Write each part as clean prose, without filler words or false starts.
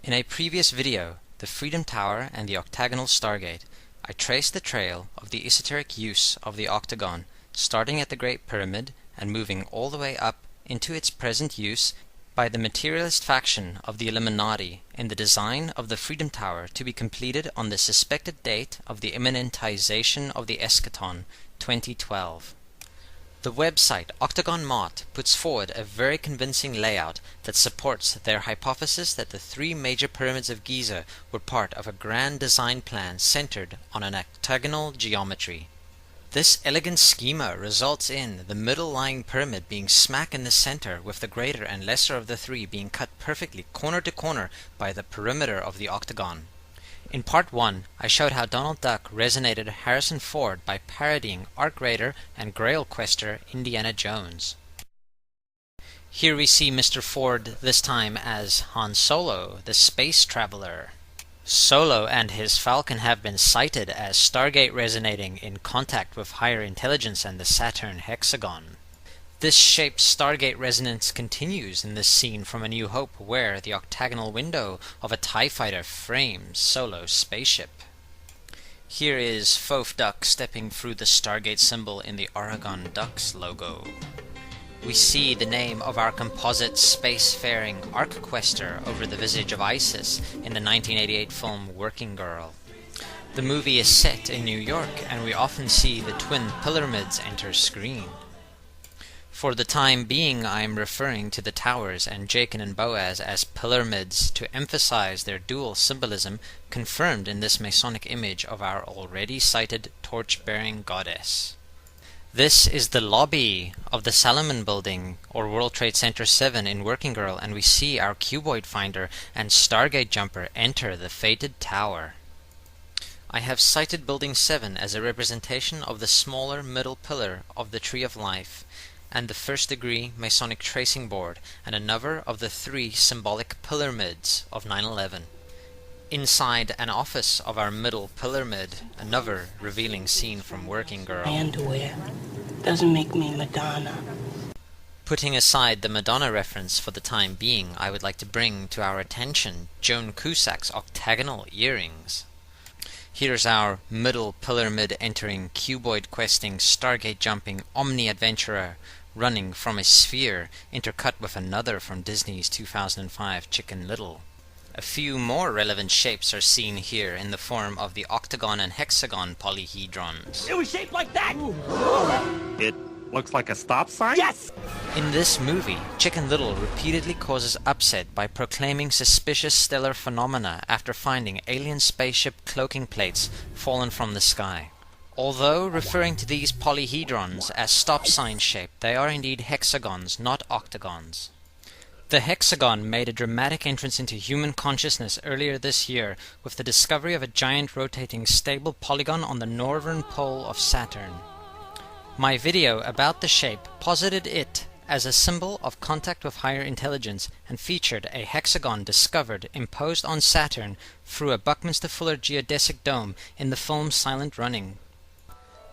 In a previous video, The Freedom Tower and the Octagonal Stargate, I traced the trail of the esoteric use of the octagon, starting at the Great Pyramid and moving all the way up into its present use by the materialist faction of the Illuminati in the design of the Freedom Tower to be completed on the suspected date of the immanentization of the eschaton, 2012. The website Octagon Mart puts forward a very convincing layout that supports their hypothesis that the three major pyramids of Giza were part of a grand design plan centered on an octagonal geometry. This elegant schema results in the middle-lying pyramid being smack in the center, with the greater and lesser of the three being cut perfectly corner to corner by the perimeter of the octagon. In Part 1, I showed how Donald Duck resonated Harrison Ford by parodying Ark Raider and Grail Quester Indiana Jones. Here we see Mr. Ford this time as Han Solo, the space traveler. Solo and his Falcon have been cited as Stargate resonating in contact with higher intelligence and the Saturn hexagon. This shape's Stargate resonance continues in this scene from A New Hope, where the octagonal window of a TIE fighter frames Solo's spaceship. Here is Fof Duck stepping through the Stargate symbol in the Oregon Ducks logo. We see the name of our composite spacefaring Ark Quester over the visage of Isis in the 1988 film Working Girl. The movie is set in New York, and we often see the twin pyramids enter screen. For the time being, I am referring to the towers and Jachin and Boaz as pyramids to emphasize their dual symbolism confirmed in this Masonic image of our already cited torch-bearing goddess. This is the lobby of the Salomon Building, or World Trade Center 7 in Working Girl, and we see our cuboid finder and Stargate jumper enter the fated tower. I have cited Building 7 as a representation of the smaller middle pillar of the Tree of Life, and the first degree Masonic tracing board, and another of the three symbolic pyramids of 9/11. Inside an office of our middle pyramid, another revealing scene from Working Girl. My underwear doesn't make me Madonna. Putting aside the Madonna reference for the time being, I would like to bring to our attention Joan Cusack's octagonal earrings. Here's our middle pyramid entering cuboid questing, Stargate jumping, omni-adventurer running from a sphere intercut with another from Disney's 2005 Chicken Little. A few more relevant shapes are seen here in the form of the octagon and hexagon polyhedrons. It was shaped like that! It looks like a stop sign? Yes! In this movie, Chicken Little repeatedly causes upset by proclaiming suspicious stellar phenomena after finding alien spaceship cloaking plates fallen from the sky. Although referring to these polyhedrons as stop sign shaped, they are indeed hexagons, not octagons. The hexagon made a dramatic entrance into human consciousness earlier this year with the discovery of a giant rotating stable polygon on the northern pole of Saturn. My video about the shape posited it as a symbol of contact with higher intelligence and featured a hexagon discovered imposed on Saturn through a Buckminster Fuller geodesic dome in the film Silent Running.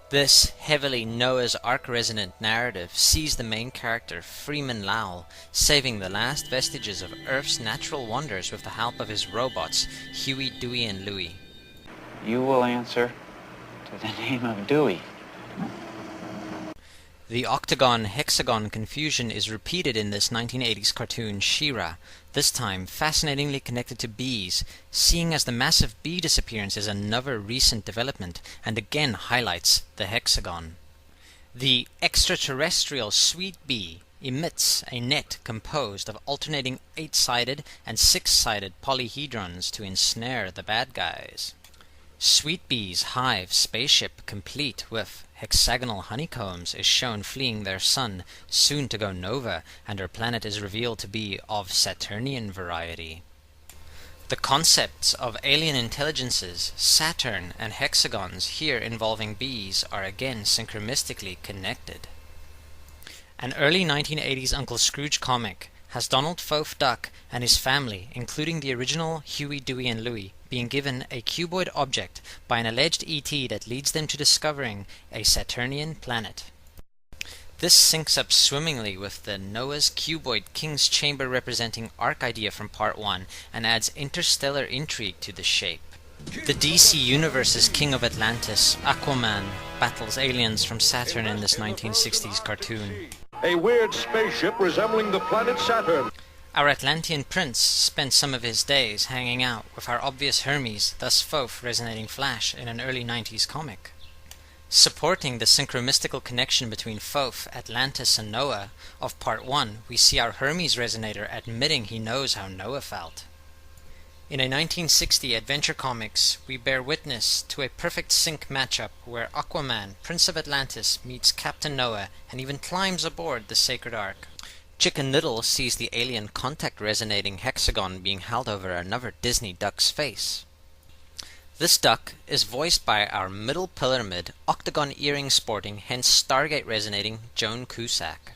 This heavily Noah's Ark resonant narrative sees the main character, Freeman Lowell, saving the last vestiges of Earth's natural wonders with the help of his robots, Huey, Dewey, and Louie. You will answer to the name of Dewey. The octagon-hexagon confusion is repeated in this 1980s cartoon She-Ra, this time fascinatingly connected to bees, seeing as the massive bee disappearance is another recent development and again highlights the hexagon. The extraterrestrial sweet bee emits a net composed of alternating 8-sided and 6-sided polyhedrons to ensnare the bad guys. Sweet Bee's hive spaceship, complete with hexagonal honeycombs, is shown fleeing their sun, soon to go nova, and her planet is revealed to be of Saturnian variety. The concepts of alien intelligences, Saturn, and hexagons here involving bees are again synchronistically connected. An early 1980s Uncle Scrooge comic has Donald Fof Duck and his family, including the original Huey, Dewey, and Louie, being given a cuboid object by an alleged ET that leads them to discovering a Saturnian planet. This syncs up swimmingly with the Noah's cuboid King's Chamber representing Ark idea from Part 1 and adds interstellar intrigue to the shape. The DC Universe's King of Atlantis, Aquaman, battles aliens from Saturn in this 1960s cartoon. A weird spaceship resembling the planet Saturn. Our Atlantean prince spent some of his days hanging out with our obvious Hermes, thus Thoth resonating Flash in an early 90s comic. Supporting the synchromystical connection between Thoth, Atlantis, and Noah of Part 1, we see our Hermes resonator admitting he knows how Noah felt. In a 1960 adventure comics, we bear witness to a perfect sync matchup where Aquaman, Prince of Atlantis, meets Captain Noah and even climbs aboard the Sacred Ark. Chicken Little sees the alien contact resonating hexagon being held over another Disney duck's face. This duck is voiced by our middle pyramid, octagon earring sporting, hence Stargate resonating Joan Cusack.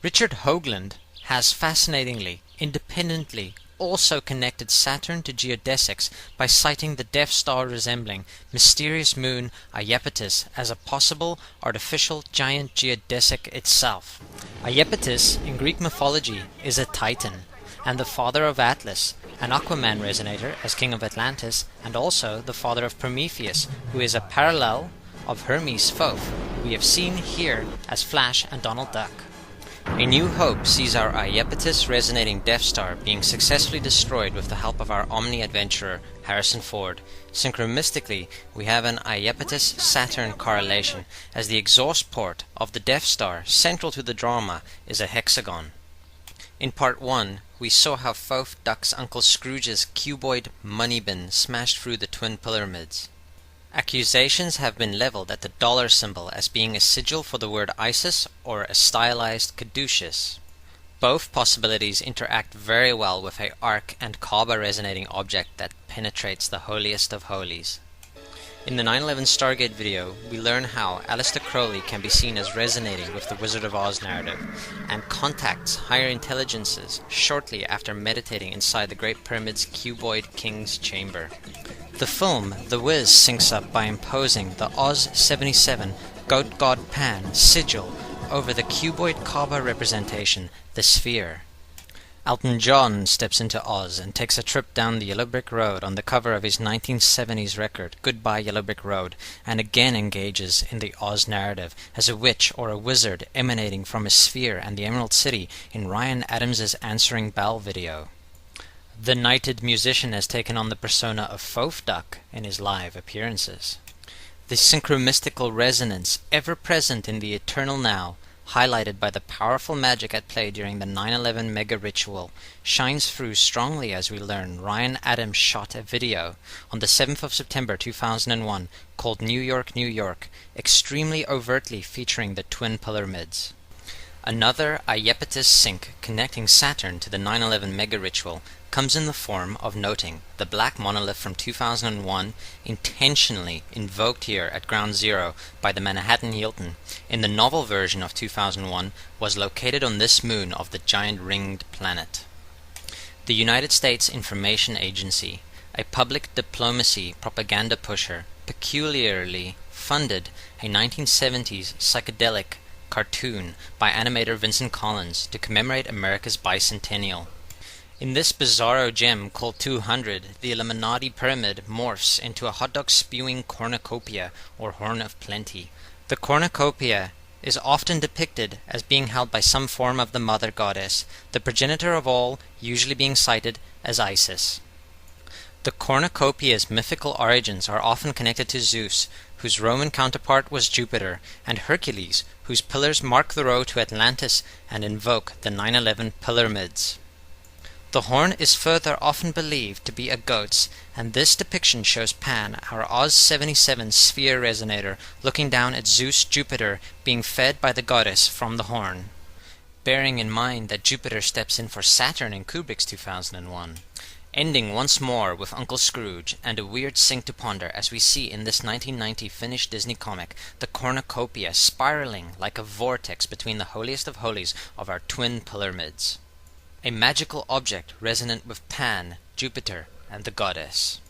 Richard Hoagland has fascinatingly, independently, also connected Saturn to geodesics by citing the Death Star resembling mysterious moon Iapetus as a possible artificial giant geodesic itself. Iapetus in Greek mythology is a titan and the father of Atlas, an Aquaman resonator as king of Atlantis, and also the father of Prometheus, who is a parallel of Hermes Thoth, who we have seen here as Flash and Donald Duck. A New Hope sees our Iapetus resonating Death Star being successfully destroyed with the help of our Omni-adventurer Harrison Ford. Synchromistically, we have an Iapetus-Saturn correlation, as the exhaust port of the Death Star, central to the drama, is a hexagon. In Part 1, we saw how Thoth ducks Uncle Scrooge's cuboid money bin smashed through the twin pyramids. Accusations have been leveled at the dollar symbol as being a sigil for the word Isis or a stylized caduceus. Both possibilities interact very well with a Ark and Kaaba resonating object that penetrates the holiest of holies. In the 9/11 Stargate video, we learn how Aleister Crowley can be seen as resonating with the Wizard of Oz narrative, and contacts higher intelligences shortly after meditating inside the Great Pyramid's cuboid King's Chamber. The film The Wiz syncs up by imposing the Oz 77 Goat God Pan sigil over the cuboid Kaaba representation, the sphere. Elton John steps into Oz and takes a trip down the Yellow Brick Road on the cover of his 1970s record, Goodbye Yellow Brick Road, and again engages in the Oz narrative as a witch or a wizard emanating from a sphere and the Emerald City in Ryan Adams' Answering Bell video. The knighted musician has taken on the persona of Thoth Duck in his live appearances. The synchromystical resonance ever present in the eternal now, highlighted by the powerful magic at play during the 9/11 mega ritual, shines through strongly as we learn Ryan Adams shot a video on the 7th of September 2001 called New York, New York, extremely overtly featuring the twin pyramids. Another Iapetus sync connecting Saturn to the 9/11 mega ritual comes in the form of noting the black monolith from 2001 intentionally invoked here at Ground Zero by the Manhattan Hilton in the novel version of 2001 was located on this moon of the giant ringed planet. The United States Information Agency, a public diplomacy propaganda pusher, peculiarly funded a 1970s psychedelic cartoon by animator Vincent Collins to commemorate America's bicentennial. In this bizarro gem called 200, the Illuminati pyramid morphs into a hot dog spewing cornucopia or horn of plenty. The cornucopia is often depicted as being held by some form of the mother goddess, the progenitor of all usually being cited as Isis. The cornucopia's mythical origins are often connected to Zeus, whose Roman counterpart was Jupiter, and Hercules, whose pillars mark the road to Atlantis and invoke the 9/11 pyramids. The horn is further often believed to be a goat's, and this depiction shows Pan, our Oz 77 sphere resonator, looking down at Zeus Jupiter being fed by the goddess from the horn. Bearing in mind that Jupiter steps in for Saturn in Kubrick's 2001. Ending once more with Uncle Scrooge and a weird sync to ponder as we see in this 1990 Finnish Disney comic the cornucopia spiraling like a vortex between the holiest of holies of our twin pyramids. A magical object resonant with Pan, Jupiter, and the goddess.